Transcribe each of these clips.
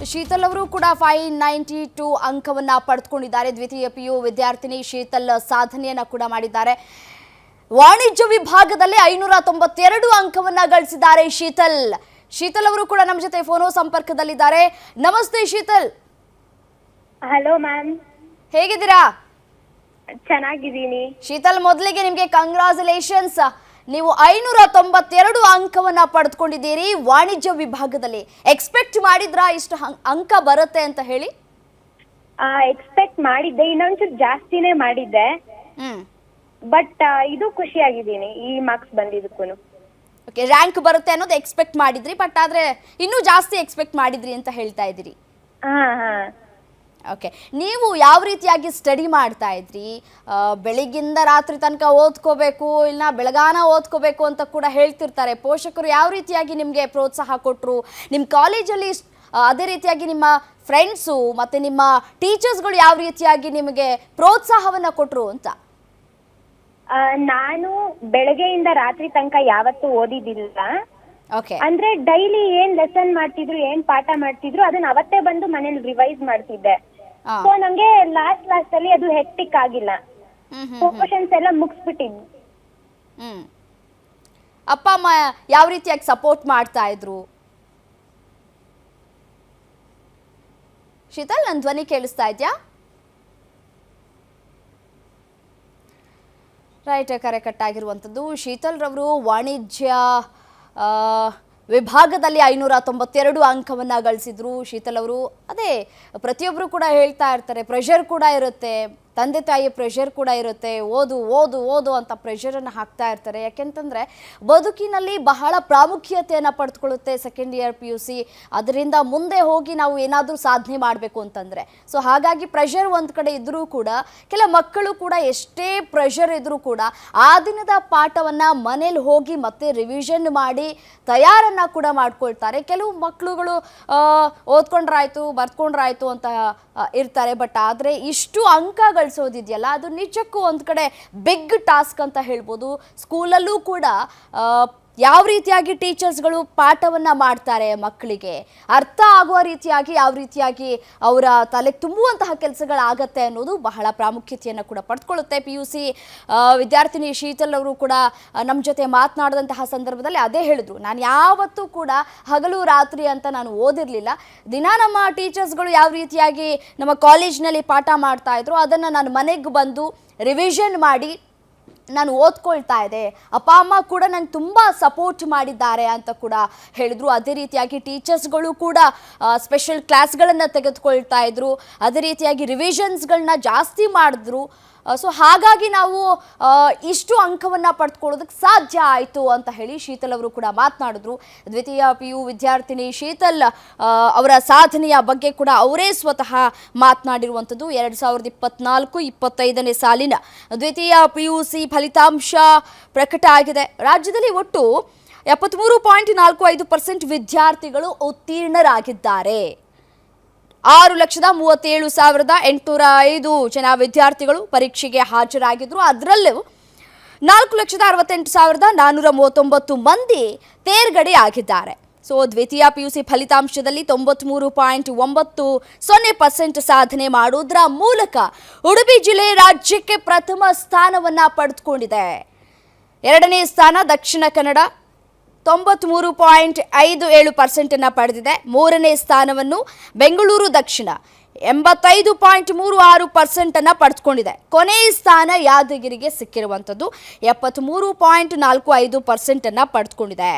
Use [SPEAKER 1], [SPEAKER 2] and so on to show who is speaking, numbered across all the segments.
[SPEAKER 1] ಶೀತಲ್ ಅವರು ಕೂಡ 592 ಅಂಕವನ್ನ ಪಡೆದುಕೊಂಡಿದ್ದಾರೆ. ದ್ವಿತೀಯ ಪಿಯು ವಿದ್ಯಾರ್ಥಿನಿ ಶೀತಲ್ ಸಾಧನೆಯನ್ನ ಕೂಡ ಮಾಡಿದ್ದಾರೆ. ವಾಣಿಜ್ಯ ವಿಭಾಗದಲ್ಲಿ 592 ಅಂಕವನ್ನ ಗಳಿಸಿದ್ದಾರೆ ಶೀತಲ್. ಶೀತಲ್ ಅವರು ಕೂಡ ನಮ್ಮ ಜೊತೆ ಫೋನ್ ಸಂಪರ್ಕದಲ್ಲಿದ್ದಾರೆ. ನಮಸ್ತೆ ಶೀತಲ್.
[SPEAKER 2] ಹಲೋ ಮ್ಯಾಮ್,
[SPEAKER 1] ಹೇಗಿದ್ದೀರಾ?
[SPEAKER 2] ಚೆನ್ನಾಗಿದ್ದೀನಿ.
[SPEAKER 1] ಶೀತಲ್, ಮೊದಲಿಗೆ ನಿಮಗೆ ಕಂಗ್ರಾಚುಲೇಷನ್ಸ್. ನೀವು 592 ಅಂಕವನ್ನ ಪಡೆದುಕೊಂಡಿದ್ದೀರಿ ವಾಣಿಜ್ಯ ವಿಭಾಗದಲ್ಲಿ. ಎಕ್ಸ್ಪೆಕ್ಟ್ ಮಾಡಿದ್ರಾ ಇಷ್ಟು ಅಂಕ ಬರುತ್ತೆ ಅಂತ ಹೇಳಿ?
[SPEAKER 2] ಎಕ್ಸ್ಪೆಕ್ಟ್ ಮಾಡಿದ್ದೆ, ಇನ್ನೊಂಚೂರು ಜಾಸ್ತಿನೇ ಮಾಡಿದ್ದೆ. ಬಟ್ ಇದು ಖುಷಿಯಾಗಿದ್ದೀನಿ ಈ ಮಾರ್ಕ್ಸ್ ಬಂದಿದ್ದಕ್ಕೂ.
[SPEAKER 1] ಓಕೆ, ರ್ಯಾಂಕ್ ಬರುತ್ತೆ ಅನ್ನೋದು ಎಕ್ಸ್ಪೆಕ್ಟ್ ಮಾಡಿದ್ರಿ, ಬಟ್ ಆದ್ರೆ ಇನ್ನೂ ಜಾಸ್ತಿ ಎಕ್ಸ್ಪೆಕ್ಟ್ ಮಾಡಿದ್ರಿ ಅಂತ ಹೇಳ್ತಾ ಇದ್ದೀರಿ. ಓಕೆ, ನೀವು ಯಾವ ರೀತಿಯಾಗಿ ಸ್ಟಡಿ ಮಾಡ್ತಾ ಇದ್ರಿ? ಬೆಳಿಗ್ಗಿಂದ ರಾತ್ರಿ ತನಕ ಓದ್ಕೋಬೇಕು, ಇಲ್ಲ ಬೆಳಗಾನ ಓದ್ಕೋಬೇಕು ಅಂತ ಕೂಡ ಹೇಳ್ತಿರ್ತಾರೆ ಪೋಷಕರು. ಯಾವ ರೀತಿಯಾಗಿ ನಿಮಗೆ ಪ್ರೋತ್ಸಾಹ ಕೊಟ್ಟರು? ನಿಮ್ಮ ಕಾಲೇಜಲ್ಲಿ ಅದೇ ರೀತಿಯಾಗಿ ನಿಮ್ಮ ಫ್ರೆಂಡ್ಸು ಮತ್ತು ನಿಮ್ಮ ಟೀಚರ್ಸ್ಗಳು ಯಾವ ರೀತಿಯಾಗಿ ನಿಮಗೆ ಪ್ರೋತ್ಸಾಹವನ್ನು ಕೊಟ್ಟರು ಅಂತ?
[SPEAKER 2] ನಾನು ಬೆಳಗ್ಗೆಯಿಂದ ರಾತ್ರಿ ತನಕ ಯಾವತ್ತೂ ಓದಿದ್ದಿಲ್ಲ.
[SPEAKER 1] ಓಕೆ,
[SPEAKER 2] ಅಂದ್ರೆ ಡೈಲಿ ಏನ್ ಲೆಸನ್ ಮಾಡ್ತಿದ್ರು, ಏನ್ ಪಾಠ ಮಾಡ್ತಿದ್ರು ಅದನ್ನ ಅವತ್ತೇ ಬಂದು ಮನೇಲಿ ರಿವೈಸ್ ಮಾಡ್ತಿದ್ದೆ. ಸೊ ನಂಗೆ ಲಾಸ್ಟ್ ಅಲ್ಲಿ ಅದು ಹೆಕ್ಟಿಕ್ ಆಗಿಲ್ಲ. ಕ್ವಶನ್ಸ್ ಎಲ್ಲ ಮುಗಿಸ್ಬಿಟ್ಟಿದ್ವಿ.
[SPEAKER 1] ಅಪ್ಪ ಅಮ್ಮ ಯಾವ ರೀತಿಯಾಗಿ ಸಪೋರ್ಟ್ ಮಾಡ್ತಾ ಇದ್ರು? ಶೀತಲ್, ನನ್ನ ಧ್ವನಿ ಕೇಳಿಸ್ತಾ ಇದೆಯಾ? ರೈಟ್, ಕರೆ ಕಟ್ಟಾಗಿರುವಂಥದ್ದು. ಶೀತಲ್ ರವರು ವಾಣಿಜ್ಯ ವಿಭಾಗದಲ್ಲಿ 592 ಅಂಕವನ್ನು ಗಳಿಸಿದ್ರು. ಶೀತಲ್ ಅವರು ಅದೇ ಪ್ರತಿಯೊಬ್ಬರು ಕೂಡ ಹೇಳ್ತಾ ಇರ್ತಾರೆ, ಪ್ರೆಷರ್ ಕೂಡ ಇರುತ್ತೆ, ತಂದೆ ತಾಯಿಯ ಪ್ರೆಷರ್ ಕೂಡ ಇರುತ್ತೆ, ಓದು ಓದು ಓದು ಅಂತ ಪ್ರೆಷರನ್ನು ಹಾಕ್ತಾ ಇರ್ತಾರೆ. ಯಾಕೆಂತಂದರೆ ಬದುಕಿನಲ್ಲಿ ಬಹಳ ಪ್ರಾಮುಖ್ಯತೆಯನ್ನು ಪಡೆದುಕೊಳ್ಳುತ್ತೆ ಸೆಕೆಂಡ್ ಇಯರ್ PUC. ಅದರಿಂದ ಮುಂದೆ ಹೋಗಿ ನಾವು ಏನಾದರೂ ಸಾಧನೆ ಮಾಡಬೇಕು ಅಂತಂದರೆ. ಸೊ ಹಾಗಾಗಿ ಪ್ರೆಷರ್ ಒಂದು ಕಡೆ ಇದ್ದರೂ ಕೂಡ ಕೆಲ ಮಕ್ಕಳು ಕೂಡ ಎಷ್ಟೇ ಪ್ರೆಷರ್ ಇದ್ದರೂ ಕೂಡ ಆ ದಿನದ ಪಾಠವನ್ನು ಮನೇಲಿ ಹೋಗಿ ಮತ್ತೆ ರಿವಿಷನ್ ಮಾಡಿ ತಯಾರನ್ನು ಕೂಡ ಮಾಡ್ಕೊಳ್ತಾರೆ. ಕೆಲವು ಮಕ್ಕಳುಗಳು ಓದ್ಕೊಂಡ್ರಾಯ್ತು ಬರ್ಕೊಂಡ್ರಾಯ್ತು ಅಂತ ಇರ್ತಾರೆ. ಬಟ್ ಆದರೆ ಇಷ್ಟು ಅಂಕ ಗಳಿಸೋದಿದೆಯಲ್ಲ, ಅದು ನಿಜಕ್ಕೂ ಒಂದು ಕಡೆ ಬಿಗ್ ಟಾಸ್ಕ್ ಅಂತ ಹೇಳ್ಬೋದು. ಸ್ಕೂಲಲ್ಲೂ ಕೂಡ ಯಾವ ರೀತಿಯಾಗಿ ಟೀಚರ್ಸ್ಗಳು ಪಾಠವನ್ನು ಮಾಡ್ತಾರೆ, ಮಕ್ಕಳಿಗೆ ಅರ್ಥ ಆಗುವ ರೀತಿಯಾಗಿ ಯಾವ ರೀತಿಯಾಗಿ ಅವರ ತಲೆಗೆ ತುಂಬುವಂತಹ ಕೆಲಸಗಳಾಗತ್ತೆ ಅನ್ನೋದು ಬಹಳ ಪ್ರಾಮುಖ್ಯತೆಯನ್ನು ಕೂಡ ಪಡೆದುಕೊಳ್ಳುತ್ತೆ. PUC ವಿದ್ಯಾರ್ಥಿನಿ ಶೀತಲ್ ಅವರು ಕೂಡ ನಮ್ಮ ಜೊತೆ ಮಾತನಾಡಿದಂತಹ ಸಂದರ್ಭದಲ್ಲಿ ಅದೇ ಹೇಳಿದ್ರು, ನಾನು ಯಾವತ್ತೂ ಕೂಡ ಹಗಲು ರಾತ್ರಿ ಅಂತ ನಾನು ಓದಿರಲಿಲ್ಲ. ದಿನ ನಮ್ಮ ಟೀಚರ್ಸ್ಗಳು ಯಾವ ರೀತಿಯಾಗಿ ನಮ್ಮ ಕಾಲೇಜ್ನಲ್ಲಿ ಪಾಠ ಮಾಡ್ತಾ ಇದ್ರು ಅದನ್ನು ನಾನು ಮನೆಗೆ ಬಂದು ರಿವಿಷನ್ ಮಾಡಿ ನಾನು ಓದ್ಕೊಳ್ತಾ ಇದ್ದೆ. ಅಪ್ಪ ಅಮ್ಮ ಕೂಡ ನಂಗೆ ತುಂಬ ಸಪೋರ್ಟ್ ಮಾಡಿದ್ದಾರೆ ಅಂತ ಕೂಡ ಹೇಳಿದ್ರು. ಅದೇ ರೀತಿಯಾಗಿ ಟೀಚರ್ಸ್ಗಳು ಕೂಡ ಸ್ಪೆಷಲ್ ಕ್ಲಾಸ್ಗಳನ್ನು ತೆಗೆದುಕೊಳ್ತಾ ಇದ್ರು. ಅದೇ ರೀತಿಯಾಗಿ ರಿವಿಷನ್ಸ್ಗಳನ್ನ ಜಾಸ್ತಿ ಮಾಡಿದ್ರು. ಸೊ ಹಾಗಾಗಿ ನಾವು ಇಷ್ಟು ಅಂಕವನ್ನು ಪಡೆದುಕೊಳ್ಳೋದಕ್ಕೆ ಸಾಧ್ಯ ಆಯಿತು ಅಂತ ಹೇಳಿ ಶೀತಲ್ ಅವರು ಕೂಡ ಮಾತನಾಡಿದ್ರು. ದ್ವಿತೀಯ PU ವಿದ್ಯಾರ್ಥಿನಿ ಶೀತಲ್ ಅವರ ಸಾಧನೆಯ ಬಗ್ಗೆ ಕೂಡ ಅವರೇ ಸ್ವತಃ ಮಾತನಾಡಿರುವಂಥದ್ದು. 2024-25ನೇ ಸಾಲಿನ ದ್ವಿತೀಯ PUC ಫಲಿತಾಂಶ ಪ್ರಕಟ ಆಗಿದೆ. ರಾಜ್ಯದಲ್ಲಿ ಒಟ್ಟು 73.45% ವಿದ್ಯಾರ್ಥಿಗಳು ಉತ್ತೀರ್ಣರಾಗಿದ್ದಾರೆ. 6,37,805 ಜನ ವಿದ್ಯಾರ್ಥಿಗಳು ಪರೀಕ್ಷೆಗೆ ಹಾಜರಾಗಿದ್ದರು. ಅದರಲ್ಲೂ 4,68,439 ಮಂದಿ ತೇರ್ಗಡೆ ಆಗಿದ್ದಾರೆ. ಸೊ ದ್ವಿತೀಯ PUC ಫಲಿತಾಂಶದಲ್ಲಿ 93.90% ಸಾಧನೆ ಮಾಡುವುದರ ಮೂಲಕ ಉಡುಪಿ ಜಿಲ್ಲೆ ರಾಜ್ಯಕ್ಕೆ ಪ್ರಥಮ ಸ್ಥಾನವನ್ನು ಪಡೆದುಕೊಂಡಿದೆ. ಎರಡನೇ ಸ್ಥಾನ ದಕ್ಷಿಣ ಕನ್ನಡ 93.57% ಪಡೆದಿದೆ. ಮೂರನೇ ಸ್ಥಾನವನ್ನು ಬೆಂಗಳೂರು ದಕ್ಷಿಣ 85.36% ಪಡೆದುಕೊಂಡಿದೆ. ಕೊನೆಯ ಸ್ಥಾನ ಯಾದಗಿರಿಗೆ ಸಿಕ್ಕಿರುವಂಥದ್ದು 73.45% ಪಡೆದುಕೊಂಡಿದೆ.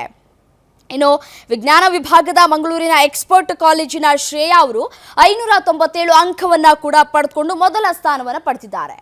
[SPEAKER 1] ಇನ್ನು ವಿಜ್ಞಾನ ವಿಭಾಗದ ಮಂಗಳೂರಿನ ಎಕ್ಸ್ಪರ್ಟ್ ಕಾಲೇಜಿನ ಶ್ರೇಯಾ ಅವರು 597 ಅಂಕವನ್ನು ಕೂಡ ಪಡೆದುಕೊಂಡು ಮೊದಲ ಸ್ಥಾನವನ್ನು ಪಡೆದಿದ್ದಾರೆ.